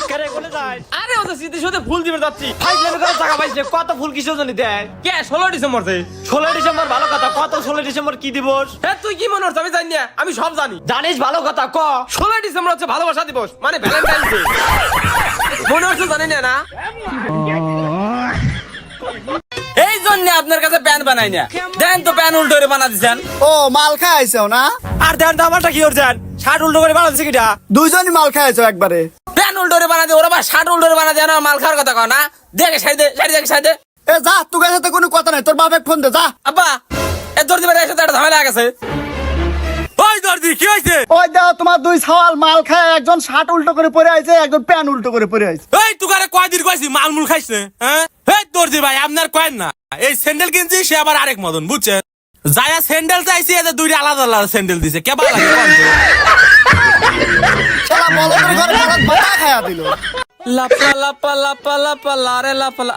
কেরে কোলে যায়? আরে ও তো স্মৃতিসৌধে ফুল দিবে যাচ্ছি। ফাইজলামি করে টাকা পাইছে। কত ফুল কিসের জন্য দেয়? কে 16 ডিসেম্বর তে? 16 ডিসেম্বর ভালো কথা। কত 16 ডিসেম্বর কি দিবস? হ্যাঁ তুই কি মনে হচ্ছে আমি জানি না। আমি সব জানি। জানিস ভালো কথা ক। 16 ডিসেম্বর হচ্ছে ভালোবাসা দিবস, মানে ভ্যালেন্টাইন ডে। মনে হচ্ছে জানি না না? এই জন্য আপনার কাছে প্যান বানাই না। দেন তো প্যান উল্টো করে বানা দিছেন। ও মাল খাইছো না? আর দেন তো আমারটা কি করছেন? শার্ট উল্টো করে বানাচ্ছে কিটা? দুইজনই মাল খাইছো একবারে। প্যান উল্টো করে বানা দিয়ে ওরা বা শার্ট উল্টো করে বানা দিয়ে না মাল খাওয়ার কথা কও না। দেখে সাইডে সাইডে সাইডে। এ যা, তোর সাথে কোনো কথা নাই, তোর বাপে ফোন দে যা। আব্বা এ দর্জি ভাইয়ের সাথে একটা ঝামেলা গেছে। ওই দর্জি কি হইছে? ওই দাও তোমার দুই সওয়াল মাল খায়, একজন শার্ট উল্টো করে পরে আইছে, একজন প্যান উল্টো করে পরে আইছে। এই তুকারে কয়দিন কইছি মালমুল খাইছে হ্যাঁ? এই দর্জি ভাই আপনার কয়েন না, এই স্যান্ডেল কিনছি সে আবার আরেক মদন বুঝছেন। যায়া স্যান্ডেল চাইছি এদের দুইটা আলাদা আলাদা স্যান্ডেল দিছে কেবা লাগে কোন তো? শালা বলদের ঘরে বলদ মাথা খায়া দিল। লাপা লাপা লাপা লাপা লারে লাপা লা।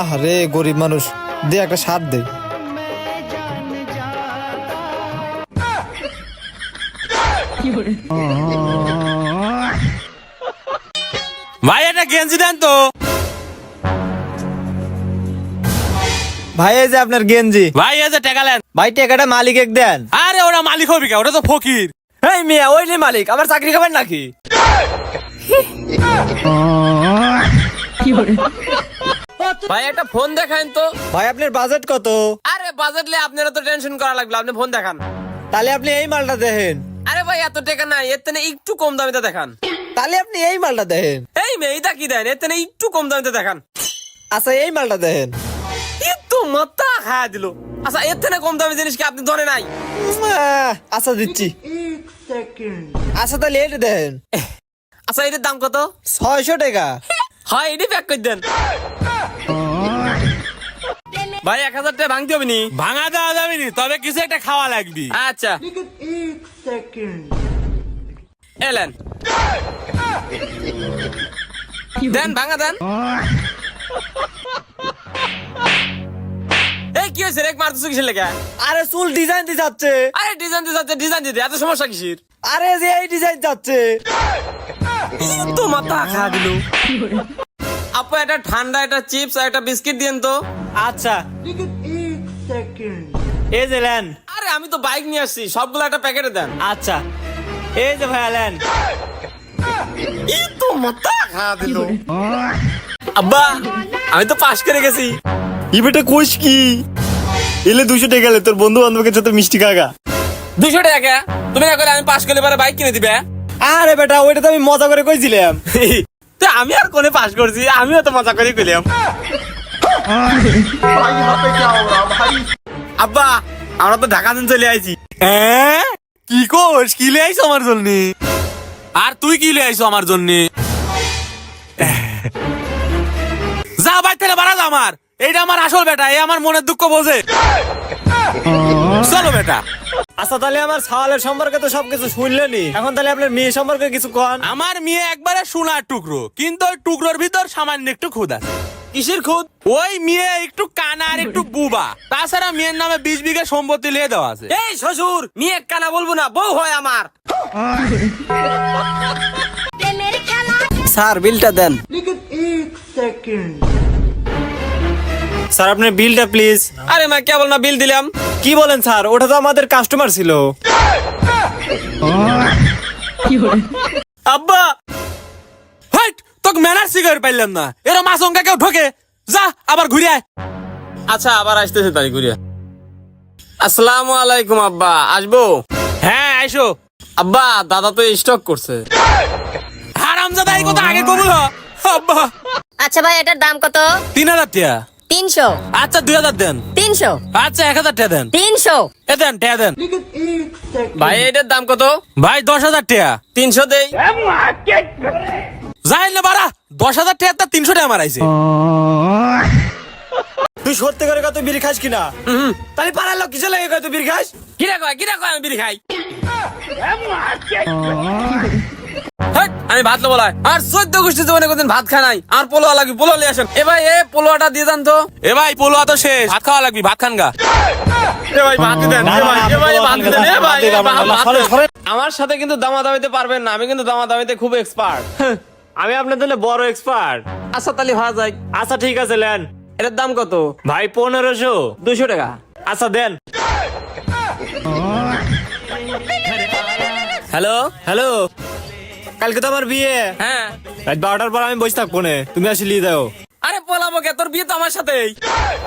আরে গরিব মানুষ, দে একটা সার দে। ভাই এটা গেঞ্জি দেন তো। ভাই এই যে আপনার গেঞ্জি। ভাই এই যে টাকা নেন। ভাই টাকাটা মালিক দেন। আরে ওরা মালিক হবে কে, ওটা তো ফকির। এই মিয়া ওই যে মালিক, আমার চাকরি খাবেন নাকি? ভাই একটা ফোন দেখান তো। ভাই আপনার বাজেট কত? আরে বাজেটলে আপনারা তো টেনশন করা লাগলো, আপনি ফোন দেখান। তাহলে আপনি এই মালটা দেখেন। আরে ভাই এত টাকা নাই, এর থেকে একটু কম দামিতে দেখান। তাহলে আপনি এই মালটা দেখেন। এই মেয়ে এটা কি দেন? এর থেকে একটু কম দামিতে দেখান। আচ্ছা এই মালটা দেখেন। একটু মাথা খায়া দিল। আচ্ছা এর থেকে কম দামি জিনিস কি আপনি ধরে নাই? আচ্ছা দিচ্ছি। আচ্ছা তাহলে এটা দেখেন। আচ্ছা এটার দাম কত? 600 টাকা। হয় এটি প্যাক করে দেন। ভাই 1000 টাকা ভাঙতে হবে নি? ভাঙা দেওয়া যাবে নি, তবে কিছু একটা খাওয়া লাগবে। আচ্ছা এলেন দেন, ভাঙা দেন। এই কি হয়েছে? রেক মারতেছো কিসের লেগে? আরে চুল ডিজাইন দিয়ে যাচ্ছে। আরে ডিজাইন দিতে ডিজাইন দিতে এত সমস্যা কিসের? আরে যে এই ডিজাইন যাচ্ছে। তো মাথা খা দিল। আপু একটা ঠান্ডা, একটা চিপস আর একটা বিস্কিট দিন তো। আচ্ছা এই যে নেন। আরে আমি তো বাইক নিয়ে আসছি, সবগুলো একটা প্যাকেটে দেন। আচ্ছা এই যে ভাই নেন। তো মাথা খা দিল। আব্বা আমি তো পাশ করে গেছি। ইবেটা কোষ কি? এলে 200 টাকা গেলে তোর বন্ধু বান্ধবের সাথে মিষ্টি খাগা। 200 টাকা তুমি না করে আমি পাশ করলে পরে বাইক কিনে দিবে। আরে বেটা ওইটা তো আমি মজা করে কইছিলাম। তো আমি আর কোনে পাশ করছি, আমিও তো মজা করে কইলাম। আব্বা আমরা তো ঢাকা দিন চলে আইছি। হ্যাঁ কি কোস, কি লে আইছো আমার জন্য? আর তুই কি লে আইছো আমার জন্য? যা বাইতে বাড়া যা, আমার এইটা আমার আসল বেটা, এই আমার মনের দুঃখ বোঝে। চলো বেটা। আচ্ছা তাহলে আমার সাওয়ালের সম্পর্কে তো সবকিছু শুনলেনি, এখন তাহলে আপনার মেয়ে সম্পর্কে কিছু কন। আমার মেয়ে একবারে সোনার টুকরো, কিন্তু ওই টুকরোর ভিতর সামান্য একটু খুদ আছে। কিসের খুদ? ওই মেয়ে একটু কানা আর একটু বুবা, তাছাড়া মেয়ের নামে 20 বিঘা সম্পত্তি লিয়ে দেওয়া আছে। এই শ্বশুর মেয়ে কানা বলবো না, বউ হয় আমার। স্যার বিলটা দেন। স্যার আপনার বিলটা প্লিজ। আরে মা কেবল না বিল দিলাম। কি বলেন স্যার, ওটা তো আমাদের কাস্টমার ছিল। আব্বা হাইট তোকে ম্যানার সিগারেট পাইলাম না, এরা মাসঙ্গা কেউ ঢোকে। যা আবার ঘুরে আয়। আচ্ছা আবার আসতেছে তাই ঘুরিয়া। আসসালামু আলাইকুম আব্বা, আসবো? হ্যাঁ আইসো। আব্বা দাদা তো স্টক করছে। হারামজাদা এই কথা আগে কবুল হ। আব্বা আচ্ছা ভাই এটার দাম কত? 3000 টাকা। 300। আচ্ছা 2000 দেন। 300। আচ্ছা 1000 টাকা দেন। 300। এ দেন টাকা দেন। ভাই এটার দাম কত? ভাই 10000 টাকা। 300 দেই। যাই না বাড়া, 10000 টাকা তার 300 টাকা মারাইছে। তুই সত্যি করে কত বিড়ি খাস কিনা? তাহলে পাড়ার লোক কিসে লাগে কত বিড়ি খাস? কিরা কয় আমি বিড়ি খাই? হাট, আমি ভাত লোবো লাই। আর 14 গোষ্ঠী জীবনে কোনদিন ভাত খাই নাই। আর পোলোয়া লাগবে, পোলো নিয়ে আসেন। এ ভাই এ পোলোয়াটা দিয়ে দেন তো। এ ভাই পোলোয়া তো শেষ, ভাত খাওয়া লাগবি, ভাত খান গা। এ ভাই ভাত দেন। না, এ না, ভাই না, এ ভাই ভাত দেন। এ ভাই ভাত ভাত দেন। দেন। আমার সাথে কিন্তু দামাদামিতে পারবেন না, আমি কিন্তু দামাদামিতে খুব এক্সপার্ট। আমি আপনার জন্য বড় এক্সপার্ট। আচ্ছা তাহলে হওয়া যায়। আচ্ছা ঠিক আছে নেন। এটার দাম কত? ভাই 1500। 200 টাকা। আচ্ছা দেন। হ্যালো হ্যালো, কালকে তো আমার বিয়ে। হ্যাঁ। রাত 12টার পর আমি বসে থাকবো না, তুমি আসি নিয়ে যাও। আরে পলাবো কে, তোর বিয়ে তো আমার সাথেই।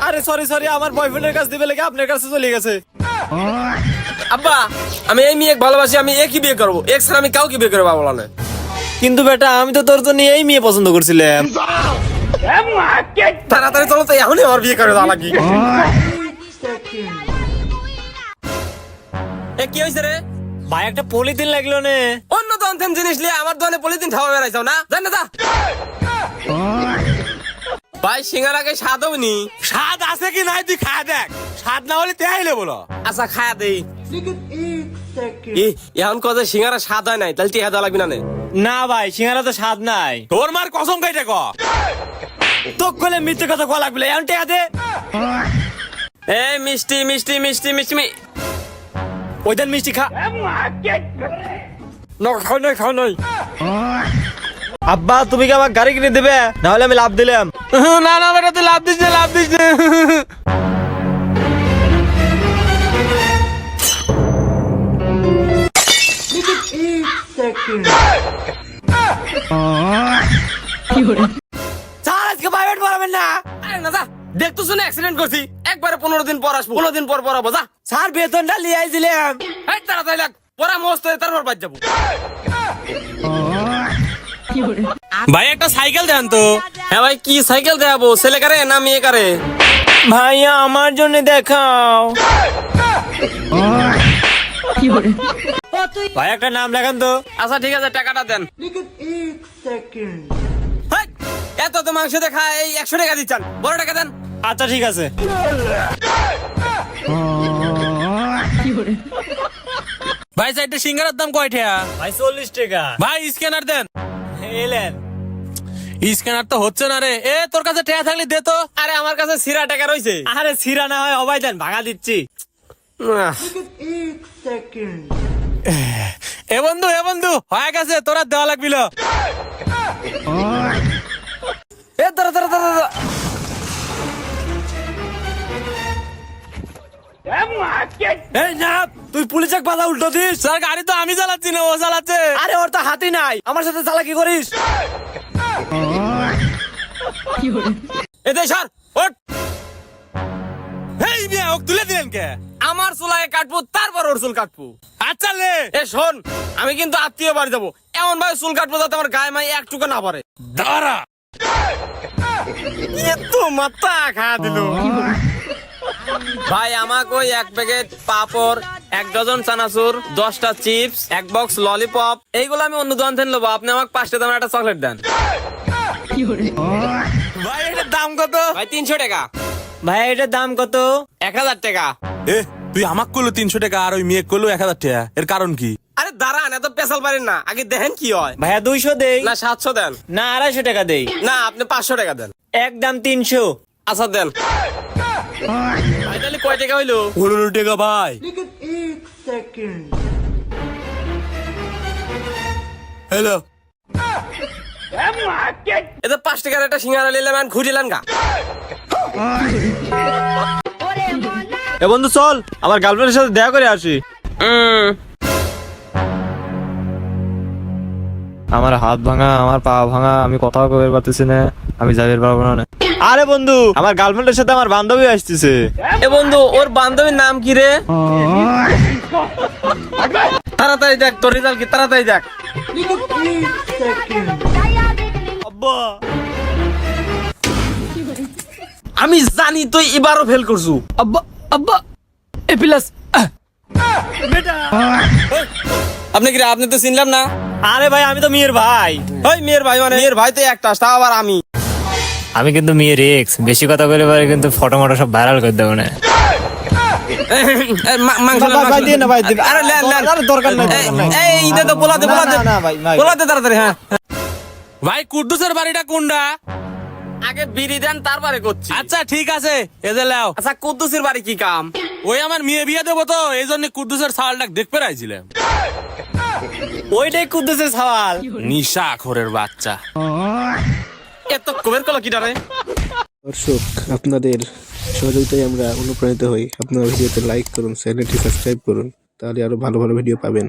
আরে সরি, আমার বয়ফ্রেন্ডের কাছে দিবে লেগে আপনার কাছে চলে গেছে। আব্বা আমি এই মেয়ে ভালোবাসি, আমি একই বিয়ে করবো, এক ছাড়া আমি কাউকে বিয়ে করবো বলা না। কিন্তু বেটা আমি তো তোর জন্য এই মেয়ে পছন্দ করছিলাম। তাড়াতাড়ি চলো তো, এখনই আমার বিয়ে করে দেওয়া লাগি। এ কি হয়েছে রে? ভাই একটা পলিথিন লাগলো না। অন্য দোকান জিনিস নিয়ে আমার দোকানে পলিথিন ঠাওয়া বেড়াইছাও না, জান না যা। ভাই সিঙ্গারাকে স্বাদ হবনি। স্বাদ আছে কি নাই তুই খা দেখ, স্বাদ না হলে তেহাইলে বলো। আচ্ছা খায়া দেই। এখন কথা সিঙ্গারা স্বাদ হয় নাই, তাহলে টিহা দেওয়া লাগবে না নে। না ভাই সিঙ্গারা তো স্বাদ নাই। তোর মার কসম খাইতে ক। তোক কলে মিথ্যে কথা কয়া লাগবে, এখন টেকা দে। এই মিষ্টি মিষ্টি মিষ্টি মিষ্টি ওই দেন মিষ্টি খা। খাও নয়। আব্বা তুমি কি আমার গাড়ি কিনে দেবে, না হলে আমি লাভ দিলাম। না না বেটা তুই লাভ দিস না, লাভ দিস না। স্যার আজকে প্রাইভেট পড়াবেন না। আরে না যা, দেখতো শুনে অ্যাক্সিডেন্ট করছি, একবারে 15 দিন পর আসবো, 15 দিন পর পড়াবো যা। স্যার বেতনটা লিয়ে আইছিলাম। এই তাড়াতাড়ি লাগ, পড়া মস্ত হয়ে তারপর বাদ যাবো। ভাই একটা সাইকেল দেন তো। হ্যাঁ ভাই কি সাইকেল দেখাবো, ছেলে কারে না মেয়ে কারে? ভাইয়া আমার জন্য দেখাও। ভাই একটা নাম লেখান তো। আচ্ছা ঠিক আছে, টাকাটা দেন। হেই, এত তো মাংস দেখা এই 100 টাকা দিচ্ছেন, বড় টাকা দেন। আচ্ছা ঠিক আছে। ভাই সাইডে সিঙ্গারার দাম কয়টা? ভাই 40 টাকা। ভাই স্ক্যানার দেন। এলেন। স্ক্যানার তো হচ্ছে না রে। এ তোর কাছে টাকা থাকলে দে তো। আরে আমার কাছে সিরা টাকা রয়েছে। আরে ছিড়া না হয় অবাই দেন, ভাঙা দিচ্ছি। এ বন্ধু হয়ে গেছে, তোরা দেওয়া লাগবিল। এ দাঁড়া। এই না, তুই পুলিশের পাতা উল্টো দিস। স্যার গাড়ি তো আমি চালাচ্ছি না, ও চালাচ্ছে। আরে ওর তো হাতি নাই, আমার সাথে চালাকি করিস। এতে সর ওঠ। এই মিয়া ওক তুলে দিলেন কে? আমার চুলায় কাটবো, তারপর ওর চুল কাটবো। আচ্ছা লে। এ শোন, আমি কিন্তু আত্মীয় বাড়ি যাবো, এমন ভাবে চুল কাটবো যাতে আমার গায়ে মাই একটুকু না পারে। দাঁড়া। এত মাথা খা দিল। ভাই আমাকে ওই 1 প্যাকেট পাপড়, 1 ডজন চানাচুর, 10টা চিপস, 1 বক্স ললিপপ, এইগুলো আমি অন্য দোকান থেকে নেবো। আপনি আমাকে 5টা দামের একটা চকলেট দেন। ভাই এটার দাম কত? ভাই 300 টাকা। ভাই এটার দাম কত? 1000 টাকা। এ তুই আমাক কইলো 300 টাকা আর ওই মেয়ে কইলো 1000 টাকা, এর কারণ কি? আরে দাঁড়ান, এত পেশাল পারেন না, আগে দেখেন কি হয়। ভাইয়া 200 দেই না 700 দেন। না 250 টাকা দেই। না আপনি 500 টাকা দেন। একদম 300। আচ্ছা দেন। ভাই তাহলে কয় টাকা হইলো? 15 টাকা ভাই। হ্যালো। এতে 5 টাকার একটা সিঙ্গারা নিলাম, আর ঘুরিলেন গা। এ বন্ধু চল, আমার গার্লফ্রেন্ডের সাথে দেখা করে আসি। আমার হাত ভাঙা, আমার পা ভাঙা, আমি কথাও কইতে পারতেছি না, আমি যাইতে পারবো না। আরে বন্ধু, আমার গার্লফ্রেন্ডের সাথে আমার বান্ধবী আসতেছে। এ বন্ধু, ওর বান্ধবীর নাম কি রে? তাড়াতাড়ি দেখ, তোর রেজাল্ট কি, তাড়াতাড়ি দেখ। আব্বা আমি জানি তুই এবারও ফেল করছু। আব্বা আব্বা এ প্লাস। আপনি কি রে? আপনি তো চিনলাম না। আরে ভাই আমি তো মেয়ের ভাই। ওই মেয়ের ভাই মানে? মেয়ের ভাই তো একটা, তাও আবার আমি। আমি কিন্তু মেয়ের এক্স, বেশি কথা বলে পারে কিন্তু ফটো মটো সব ভাইরাল করে দেবো না। মাংস ভাই দিয়ে না, ভাই দিয়ে না। আরে লেন লেন, আরে দরকার নাই, দরকার নাই। এই দে তো, পোলাতে পোলাতে না, ভাই, ভাই। পোলাতে তাড়াতাড়ি। হ্যাঁ ভাই কুদ্দুসের বাড়িটা কোনটা? আগে বিড়ি দেন, তারপরে করছি। আচ্ছা ঠিক আছে, এদের লাও। আচ্ছা কুদ্দুসের বাড়ি কি কাম? ওই আমার মেয়ে বিয়ে দেবো তো, এই জন্য কুদ্দুসের সালটা দেখতে রাইছিলাম। ওইটাই কুদতেছে সওয়াল। নিশা খোরের বাচ্চা। এত কবের কলা কিটা রে? দর্শক, আপনাদের সহযোগিতায় আমরা অনুপ্রাণিত হই। আপনারা ভিডিওতে লাইক করুন, চ্যানেলটি সাবস্ক্রাইব করুন, তাহলে আরো ভালো ভালো ভিডিও পাবেন।